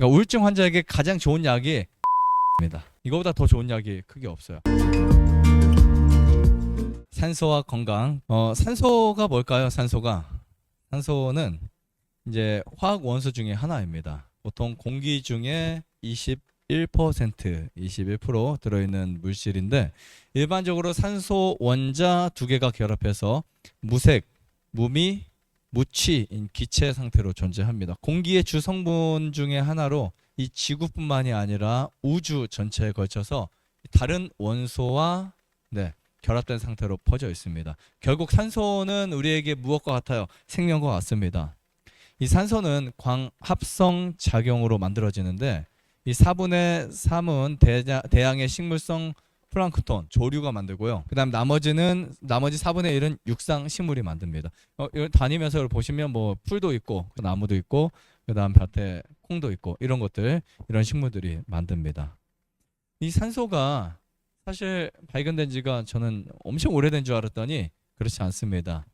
그러니까 우울증 환자에게 가장 좋은 약이 입니다. 이거보다 더 좋은 약이 크게 없어요. 산소와 건강. 산소가 뭘까요? 산소는 이제 화학 원소 중에 하나입니다. 보통 공기 중에 21% 들어있는 물질인데, 일반적으로 산소 원자 두 개가 결합해서 무색, 무미, 무취인 기체 상태로 존재합니다. 공기의 주 성분 중에 하나로 이 지구뿐만이 아니라 우주 전체에 걸쳐서 다른 원소와 결합된 상태로 퍼져 있습니다. 결국 산소는 우리에게 무엇과 같아요? 생명과 같습니다. 이 산소는 광합성 작용으로 만들어지는데, 이 4분의 3은 대양의 식물성 플랑크톤, 조류가 만들고요. 그 다음 나머지 4분의 1은 육상 식물이 만듭니다. 이거 다니면서 보시면 뭐 풀도 있고 나무도 있고 그 다음 밭에 콩도 있고 이런 식물들이 만듭니다. 이 산소가 사실 발견된 지가 저는 엄청 오래된 줄 알았더니 그렇지 않습니다.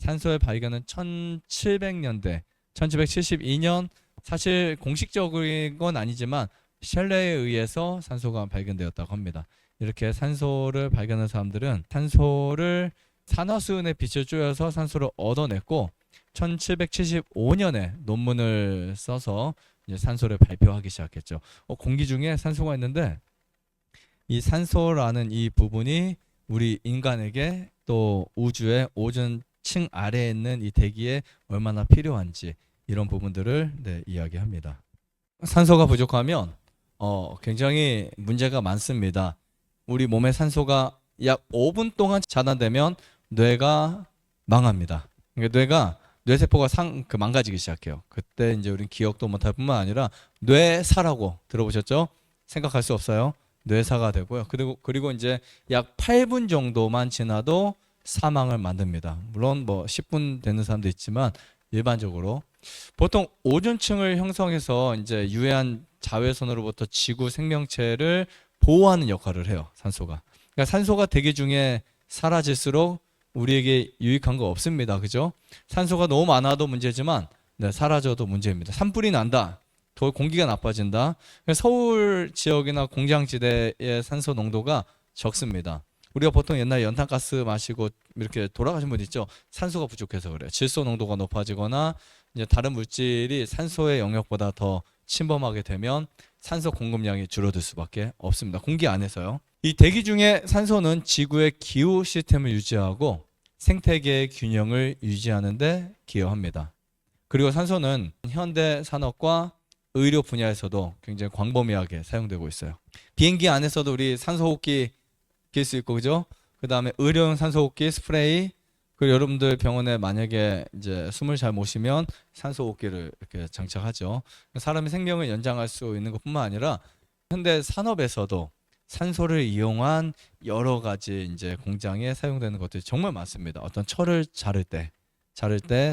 산소의 발견은 1700년대, 1772년, 사실 공식적인 건 아니지만 셸레에 의해서 산소가 발견되었다고 합니다. 이렇게 산소를 발견한 사람들은 산소를 산화수은의 빛을 쪼여서 산소를 얻어냈고, 1775년에 논문을 써서 이제 산소를 발표하기 시작했죠. 공기 중에 산소가 있는데, 이 산소라는 이 부분이 우리 인간에게 또 우주의 오존층 아래에 있는 이 대기에 얼마나 필요한지, 이런 부분들을 이야기합니다. 산소가 부족하면 굉장히 문제가 많습니다. 우리 몸의 산소가 약 5분 동안 차단되면 뇌가 망합니다. 그러니까 뇌세포가 망가지기 시작해요. 그때 이제 우리는 기억도 못할 뿐만 아니라 뇌사라고 들어보셨죠? 생각할 수 없어요. 뇌사가 되고요. 그리고 이제 약 8분 정도만 지나도 사망을 만듭니다. 물론 뭐 10분 되는 사람도 있지만 일반적으로 보통 오존층을 형성해서 이제 유해한 자외선으로부터 지구 생명체를 보호하는 역할을 해요, 산소가. 그러니까 산소가 대기 중에 사라질수록 우리에게 유익한 거 없습니다. 그죠? 산소가 너무 많아도 문제지만 사라져도 문제입니다. 산불이 난다. 더 공기가 나빠진다. 서울 지역이나 공장지대의 산소 농도가 적습니다. 우리가 보통 옛날에 연탄가스 마시고 이렇게 돌아가신 분 있죠? 산소가 부족해서 그래요. 질소 농도가 높아지거나 이제 다른 물질이 산소의 영역보다 더 침범하게 되면 산소 공급량이 줄어들 수밖에 없습니다. 공기 안에서요. 이 대기 중에 산소는 지구의 기후 시스템을 유지하고 생태계의 균형을 유지하는 데 기여합니다. 그리고 산소는 현대 산업과 의료 분야에서도 굉장히 광범위하게 사용되고 있어요. 비행기 안에서도 우리 산소호흡기 낄 수 있고, 그죠? 그 다음에 의료용 산소호흡기 스프레이, 그리고 여러분들 병원에 만약에 이제 숨을 잘 못 쉬면 산소호흡기를 이렇게 장착하죠. 사람의 생명을 연장할 수 있는 것뿐만 아니라 현대 산업에서도 산소를 이용한 여러 가지 이제 공장에 사용되는 것들이 정말 많습니다. 어떤 철을 자를 때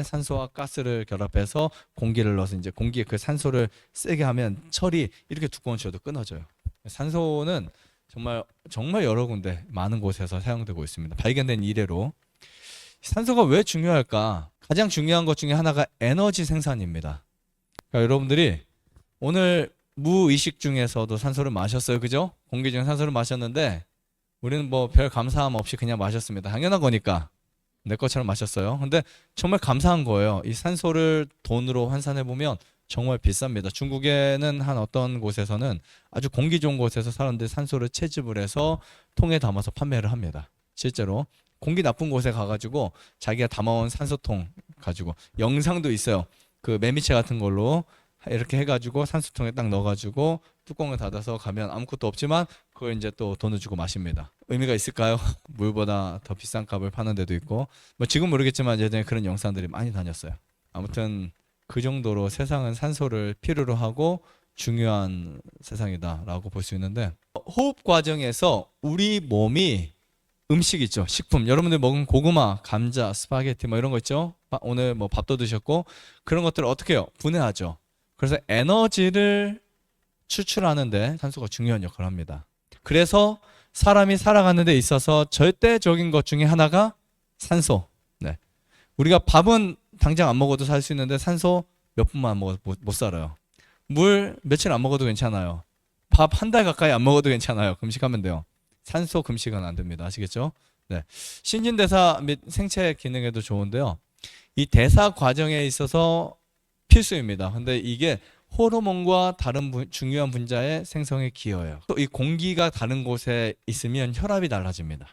산소와 가스를 결합해서 공기를 넣어서 이제 공기에 그 산소를 세게 하면 철이 이렇게 두꺼운 철도 끊어져요. 산소는 정말 여러 군데 많은 곳에서 사용되고 있습니다. 발견된 이래로. 산소가 왜 중요할까? 가장 중요한 것 중에 하나가 에너지 생산입니다. 그러니까 여러분들이 오늘 무의식 중에서도 산소를 마셨어요. 그죠? 공기 중에 산소를 마셨는데 우리는 뭐 별 감사함 없이 그냥 마셨습니다. 당연한 거니까. 내 것처럼 마셨어요. 근데 정말 감사한 거예요. 이 산소를 돈으로 환산해 보면 정말 비쌉니다. 중국에는 한 어떤 곳에서는 아주 공기 좋은 곳에서 사람들이 산소를 채집을 해서 통에 담아서 판매를 합니다. 실제로 공기 나쁜 곳에 가가지고 자기가 담아온 산소통 가지고, 영상도 있어요. 그 매미채 같은 걸로 이렇게 해가지고 산소통에 딱 넣어가지고 뚜껑을 닫아서 가면 아무것도 없지만 그걸 이제 또 돈을 주고 마십니다. 의미가 있을까요? 물보다 더 비싼 값을 파는 데도 있고, 뭐 지금 모르겠지만 예전에 그런 영상들이 많이 다녔어요. 아무튼 그 정도로 세상은 산소를 필요로 하고 중요한 세상이다라고 볼 수 있는데, 호흡 과정에서 우리 몸이 음식 있죠, 식품, 여러분들 먹은 고구마, 감자, 스파게티 뭐 이런 거 있죠. 오늘 뭐 밥도 드셨고, 그런 것들을 어떻게 해요? 분해하죠. 그래서 에너지를 추출하는데 산소가 중요한 역할을 합니다. 그래서 사람이 살아가는 데 있어서 절대적인 것 중에 하나가 산소. 우리가 밥은 당장 안 먹어도 살 수 있는데 산소 몇 분만 안 먹어도 못 살아요. 물 며칠 안 먹어도 괜찮아요. 밥 한 달 가까이 안 먹어도 괜찮아요. 금식하면 돼요. 산소 금식은 안 됩니다. 아시겠죠? 네. 신진대사 및 생체 기능에도 좋은데요. 이 대사 과정에 있어서 필수입니다. 근데 이게 호르몬과 다른 중요한 분자의 생성에 기여해요. 또 이 공기가 다른 곳에 있으면 혈압이 달라집니다.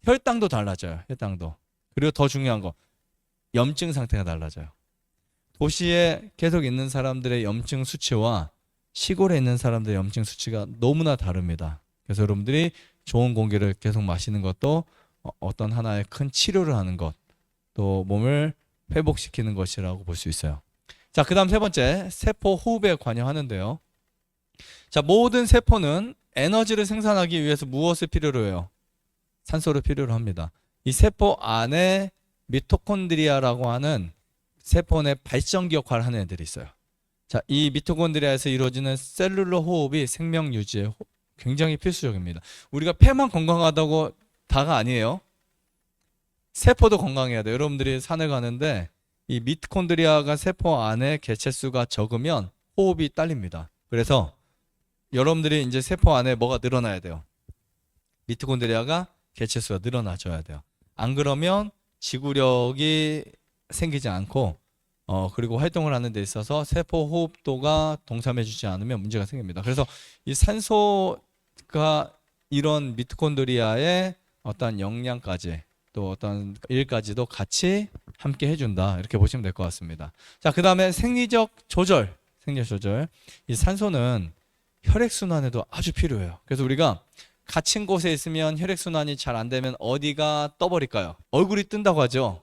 혈당도 달라져요. 혈당도. 그리고 더 중요한 거, 염증 상태가 달라져요. 도시에 계속 있는 사람들의 염증 수치와 시골에 있는 사람들의 염증 수치가 너무나 다릅니다. 그래서 여러분들이 좋은 공기를 계속 마시는 것도 어떤 하나의 큰 치료를 하는 것, 또 몸을 회복시키는 것이라고 볼 수 있어요. 자, 그 다음 세 번째, 세포 호흡에 관여하는데요. 자, 모든 세포는 에너지를 생산하기 위해서 무엇을 필요로 해요? 산소를 필요로 합니다. 이 세포 안에 미토콘드리아라고 하는 세포 내 발전기 역할을 하는 애들이 있어요. 자, 이 미토콘드리아에서 이루어지는 셀룰러 호흡이 생명 유지에 굉장히 필수적입니다. 우리가 폐만 건강하다고 다가 아니에요. 세포도 건강해야 돼요. 여러분들이 산에 가는데 이 미토콘드리아가 세포 안에 개체수가 적으면 호흡이 딸립니다. 그래서 여러분들이 이제 세포 안에 뭐가 늘어나야 돼요? 미토콘드리아가 개체수가 늘어나줘야 돼요. 안 그러면 지구력이 생기지 않고 그리고 활동을 하는 데 있어서 세포 호흡도가 동참해주지 않으면 문제가 생깁니다. 그래서 이 산소가 이런 미토콘드리아의 어떤 영양까지 또 어떤 일까지도 같이 함께 해준다, 이렇게 보시면 될 것 같습니다. 자, 그 다음에 생리적 조절. 이 산소는 혈액순환에도 아주 필요해요. 그래서 우리가 갇힌 곳에 있으면 혈액순환이 잘 안 되면 어디가 떠버릴까요? 얼굴이 뜬다고 하죠.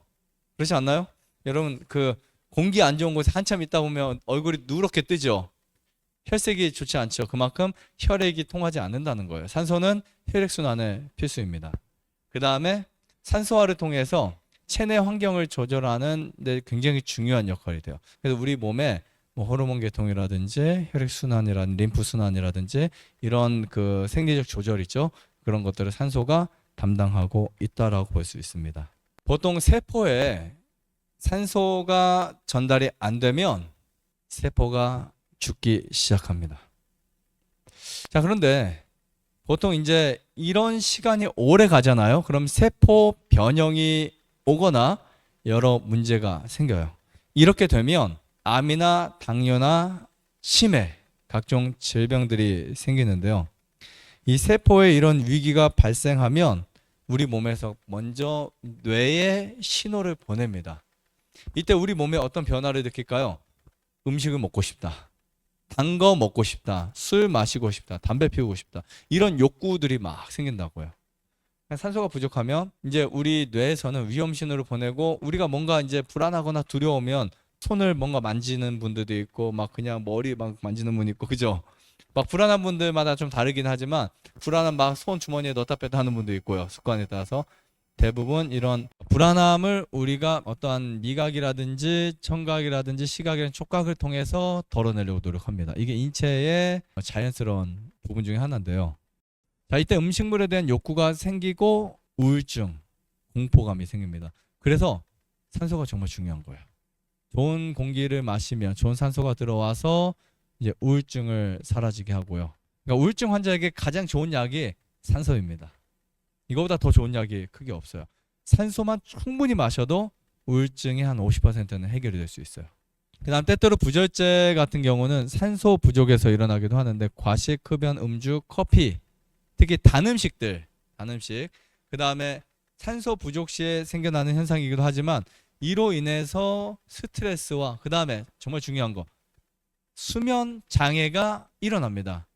그렇지 않나요? 여러분, 그 공기 안 좋은 곳에 한참 있다 보면 얼굴이 누렇게 뜨죠. 혈색이 좋지 않죠. 그만큼 혈액이 통하지 않는다는 거예요. 산소는 혈액순환에 필수입니다. 그 다음에 산소화를 통해서 체내 환경을 조절하는 데 굉장히 중요한 역할이 돼요. 그래서 우리 몸에 뭐 호르몬 계통이라든지 혈액순환이라든지 림프순환이라든지 이런 그 생리적 조절 있죠. 그런 것들을 산소가 담당하고 있다라고 볼 수 있습니다. 보통 세포에 산소가 전달이 안 되면 세포가 죽기 시작합니다. 자, 그런데 보통 이제 이런 시간이 오래 가잖아요. 그럼 세포 변형이 오거나 여러 문제가 생겨요. 이렇게 되면 암이나 당뇨나 치매, 각종 질병들이 생기는데요. 이 세포에 이런 위기가 발생하면 우리 몸에서 먼저 뇌에 신호를 보냅니다. 이때 우리 몸에 어떤 변화를 느낄까요? 음식을 먹고 싶다, 단 거 먹고 싶다, 술 마시고 싶다, 담배 피우고 싶다, 이런 욕구들이 막 생긴다고요. 산소가 부족하면 이제 우리 뇌에서는 위험 신호를 보내고, 우리가 뭔가 이제 불안하거나 두려우면 손을 뭔가 만지는 분들도 있고 막 그냥 머리 막 만지는 분 있고, 그죠? 막 불안한 분들마다 좀 다르긴 하지만 불안한 막 손 주머니에 넣었다 뺐다 하는 분도 있고요. 습관에 따라서 대부분 이런 불안함을 우리가 어떠한 미각이라든지 청각이라든지 시각이라든지 촉각을 통해서 덜어내려고 노력합니다. 이게 인체의 자연스러운 부분 중에 하나인데요. 자, 이때 음식물에 대한 욕구가 생기고 우울증, 공포감이 생깁니다. 그래서 산소가 정말 중요한 거예요. 좋은 공기를 마시면 좋은 산소가 들어와서 이제 우울증을 사라지게 하고요. 그러니까 우울증 환자에게 가장 좋은 약이 산소입니다. 이거보다 더 좋은 약이 크게 없어요. 산소만 충분히 마셔도 우울증의 한 50%는 해결이 될 수 있어요. 그 다음 때때로 부절제 같은 경우는 산소 부족에서 일어나기도 하는데, 과식, 흡연, 음주, 커피, 특히 단 음식, 그 다음에 산소 부족 시에 생겨나는 현상이기도 하지만 이로 인해서 스트레스와 그 다음에 정말 중요한 거, 수면 장애가 일어납니다.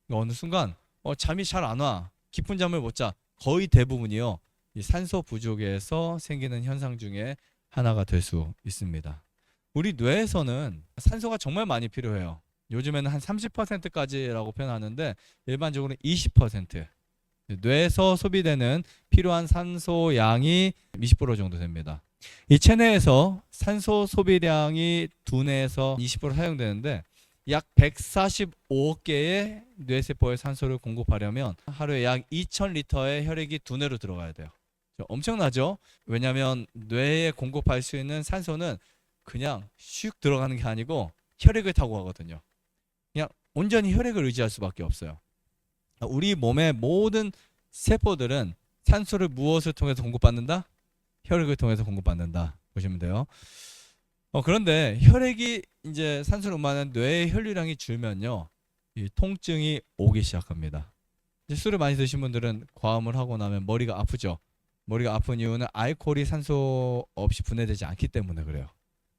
어느 순간 잠이 잘 안 와, 깊은 잠을 못 자. 거의 대부분이요, 이 산소 부족에서 생기는 현상 중에 하나가 될 수 있습니다. 우리 뇌에서는 산소가 정말 많이 필요해요. 요즘에는 한 30%까지라고 표현하는데 일반적으로 20%, 뇌에서 소비되는 필요한 산소 양이 20% 정도 됩니다. 이 체내에서 산소 소비량이 두뇌에서 20% 사용되는데, 약 145억 개의 뇌세포에 산소를 공급하려면 하루에 약 2,000리터의 혈액이 두뇌로 들어가야 돼요. 엄청나죠? 왜냐하면 뇌에 공급할 수 있는 산소는 그냥 슉 들어가는 게 아니고 혈액을 타고 가거든요. 그냥 온전히 혈액을 의지할 수밖에 없어요. 우리 몸의 모든 세포들은 산소를 무엇을 통해서 공급받는다? 혈액을 통해서 공급받는다. 보시면 돼요. 그런데 혈액이 이제 산소를 음하는 뇌의 혈류량이 줄면요, 이 통증이 오기 시작합니다. 이제 술을 많이 드신 분들은 과음을 하고 나면 머리가 아프죠. 머리가 아픈 이유는 알코올이 산소 없이 분해되지 않기 때문에 그래요.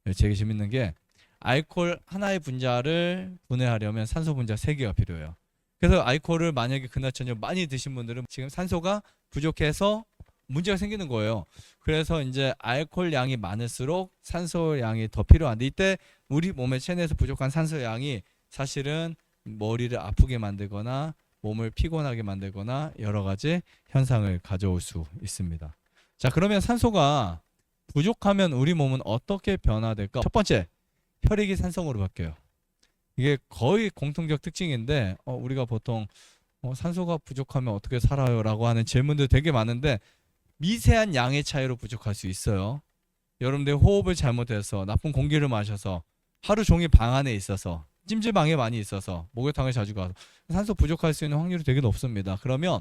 되게 재밌는 게 알코올 하나의 분자를 분해하려면 산소 분자 3개가 필요해요. 그래서 알코올을 만약에 그날 저녁 많이 드신 분들은 지금 산소가 부족해서 문제가 생기는 거예요. 그래서 이제 알코올 양이 많을수록 산소 양이 더 필요한데, 이때 우리 몸의 체내에서 부족한 산소 양이 사실은 머리를 아프게 만들거나 몸을 피곤하게 만들거나 여러 가지 현상을 가져올 수 있습니다. 자, 그러면 산소가 부족하면 우리 몸은 어떻게 변화될까? 첫 번째, 혈액이 산성으로 바뀌어요. 이게 거의 공통적 특징인데 우리가 보통 산소가 부족하면 어떻게 살아요? 라고 하는 질문들 되게 많은데, 미세한 양의 차이로 부족할 수 있어요. 여러분들 호흡을 잘못해서 나쁜 공기를 마셔서 하루 종일 방 안에 있어서 찜질방에 많이 있어서 목욕탕을 자주 가서 산소 부족할 수 있는 확률이 되게 높습니다. 그러면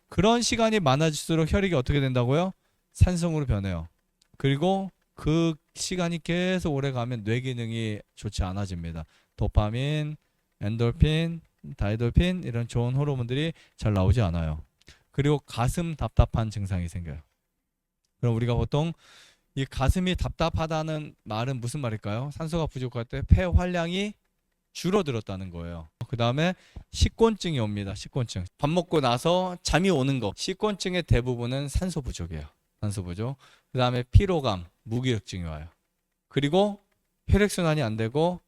그런 시간이 많아질수록 혈액이 어떻게 된다고요? 산성으로 변해요. 그리고 그 시간이 계속 오래 가면 뇌 기능이 좋지 않아집니다. 도파민, 엔돌핀, 다이돌핀 이런 좋은 호르몬들이 잘 나오지 않아요. 그리고 가슴 답답한 증상이 생겨요. 그럼 우리가 보통 이 가슴이 답답하다는 말은 무슨 말일까요? 산소가 부족할 때 폐 활량이 줄어들었다는 거예요. 그 다음에 식곤증이 옵니다. 식곤증. 밥 먹고 나서 잠이 오는 거. 식곤증의 대부분은 산소 부족이에요. 산소 부족. 그 다음에 피로감, 무기력증이 와요. 그리고 혈액순환이 안 되고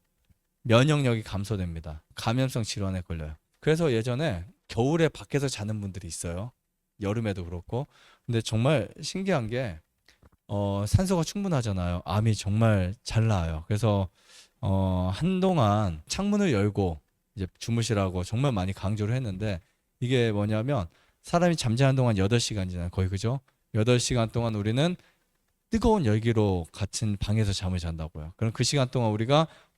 면역력이 감소됩니다. 감염성 질환에 걸려요. 그래서 예전에 겨울에 밖에서 자는 분들이 있어요. 여름에도 그렇고. 근데 정말 신기한 게 산소가 충분하잖아요. 암이 정말 잘 나아요. 그래서 한동안 창문을 열고 이제 주무시라고 정말 많이 강조를 했는데, 이게 뭐냐면 사람이 잠자는 동안 8시간이잖아요. 거의, 그죠? 8시간 동안 우리는 뜨거운 열기로 같은 방에서 잠을 잔다고요. 그럼 그 시간 동안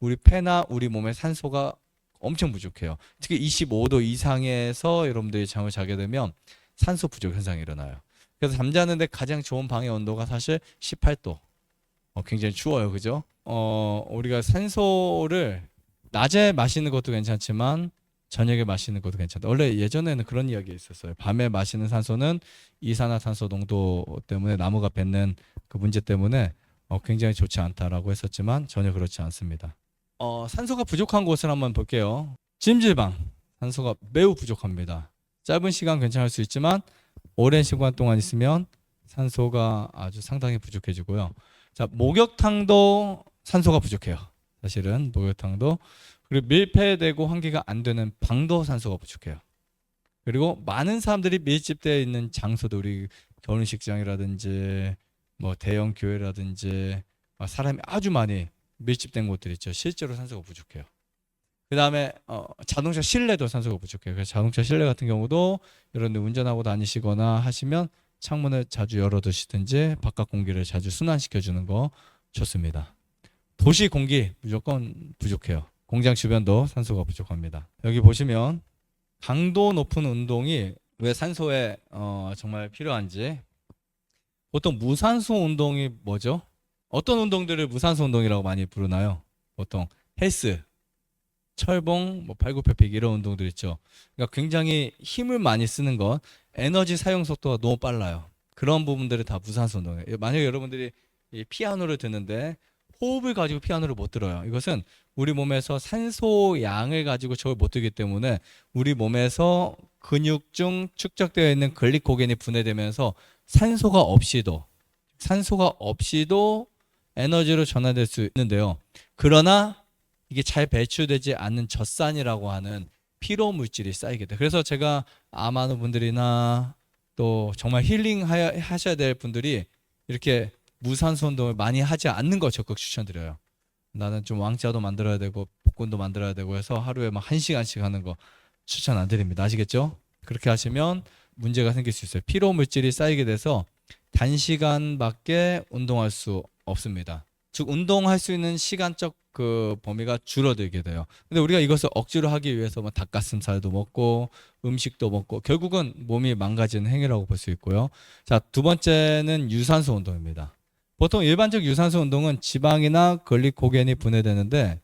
우리 폐나 우리 몸의 산소가 엄청 부족해요. 특히 25도 이상에서 여러분들이 잠을 자게 되면 산소 부족 현상이 일어나요. 그래서 잠자는데 가장 좋은 방의 온도가 사실 18도. 굉장히 추워요. 그죠? 우리가 산소를 낮에 마시는 것도 괜찮지만 저녁에 마시는 것도 괜찮다. 원래 예전에는 그런 이야기가 있었어요. 밤에 마시는 산소는 이산화탄소 농도 때문에 나무가 뱉는 그 문제 때문에 굉장히 좋지 않다라고 했었지만 전혀 그렇지 않습니다. 산소가 부족한 곳을 한번 볼게요. 찜질방. 산소가 매우 부족합니다. 짧은 시간 괜찮을 수 있지만 오랜 시간 동안 있으면 산소가 아주 상당히 부족해지고요. 자, 목욕탕도 산소가 부족해요. 사실은 목욕탕도. 그리고 밀폐되고 환기가 안 되는 방도 산소가 부족해요. 그리고 많은 사람들이 밀집되어 있는 장소도, 우리 결혼식장이라든지 뭐 대형 교회라든지 사람이 아주 많이 밀집된 곳들 있죠. 실제로 산소가 부족해요. 그 다음에 자동차 실내도 산소가 부족해요. 그래서 자동차 실내 같은 경우도 여러분들 운전하고 다니시거나 하시면 창문을 자주 열어두시든지 바깥 공기를 자주 순환시켜주는 거 좋습니다. 도시 공기 무조건 부족해요. 공장 주변도 산소가 부족합니다. 여기 보시면 강도 높은 운동이 왜 산소에 정말 필요한지. 보통 무산소 운동이 뭐죠? 어떤 운동들을 무산소 운동이라고 많이 부르나요? 보통 헬스, 철봉, 팔굽혀펴기 이런 운동들 있죠. 그러니까 굉장히 힘을 많이 쓰는 것, 에너지 사용 속도가 너무 빨라요. 그런 부분들이 다 무산소 운동이에요. 만약에 여러분들이 이 피아노를 듣는데 호흡을 가지고 피아노를 못 들어요. 이것은 우리 몸에서 산소 양을 가지고 저걸 못 들기 때문에 우리 몸에서 근육 중 축적되어 있는 글리코겐이 분해되면서 산소가 없이도 에너지로 전환될 수 있는데요. 그러나 이게 잘 배출되지 않는 젖산이라고 하는 피로 물질이 쌓이게 돼요. 그래서 제가 암 많은 분들이나 또 정말 힐링 하셔야 될 분들이 이렇게 무산소 운동을 많이 하지 않는 거 적극 추천드려요. 나는 좀 왕자도 만들어야 되고 복근도 만들어야 되고 해서 하루에 막 1시간씩 하는 거 추천 안 드립니다. 아시겠죠? 그렇게 하시면 문제가 생길 수 있어요. 피로 물질이 쌓이게 돼서 단시간밖에 운동할 수 없습니다. 즉 운동할 수 있는 시간적 그 범위가 줄어들게 돼요. 근데 우리가 이것을 억지로 하기 위해서 뭐 닭가슴살도 먹고 음식도 먹고 결국은 몸이 망가지는 행위라고 볼 수 있고요. 자, 두 번째는 유산소 운동입니다. 보통 일반적 유산소 운동은 지방이나 글리코겐이 분해되는데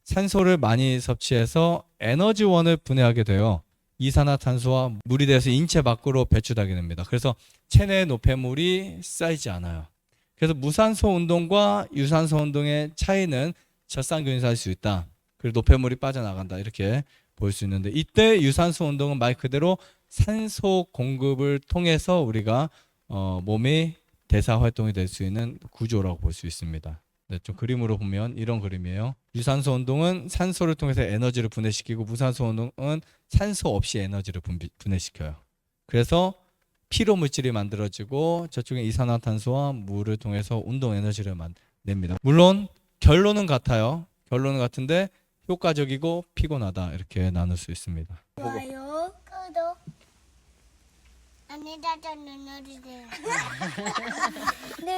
산소를 많이 섭취해서 에너지원을 분해하게 돼요. 이산화탄소와 물이 돼서 인체 밖으로 배출하게 됩니다. 그래서 체내 노폐물이 쌓이지 않아요. 그래서 무산소 운동과 유산소 운동의 차이는 젖산균이 수 있다. 그리고 노폐물이 빠져나간다. 이렇게 볼 수 있는데 이때 유산소 운동은 말 그대로 산소 공급을 통해서 우리가 몸의 대사 활동이 될 수 있는 구조라고 볼 수 있습니다. 네, 좀 그림으로 보면 이런 그림이에요. 유산소 운동은 산소를 통해서 에너지를 분해시키고 무산소 운동은 산소 없이 에너지를 분해시켜요. 그래서 피로 물질이 만들어지고 저쪽에 이산화탄소와 물을 통해서 운동 에너지를 냅니다. 물론 결론은 같아요. 결론은 같은데 효과적이고 피곤하다 이렇게 나눌 수 있습니다. 좋아요, 구독. 안내자전 눌러주세요. 네.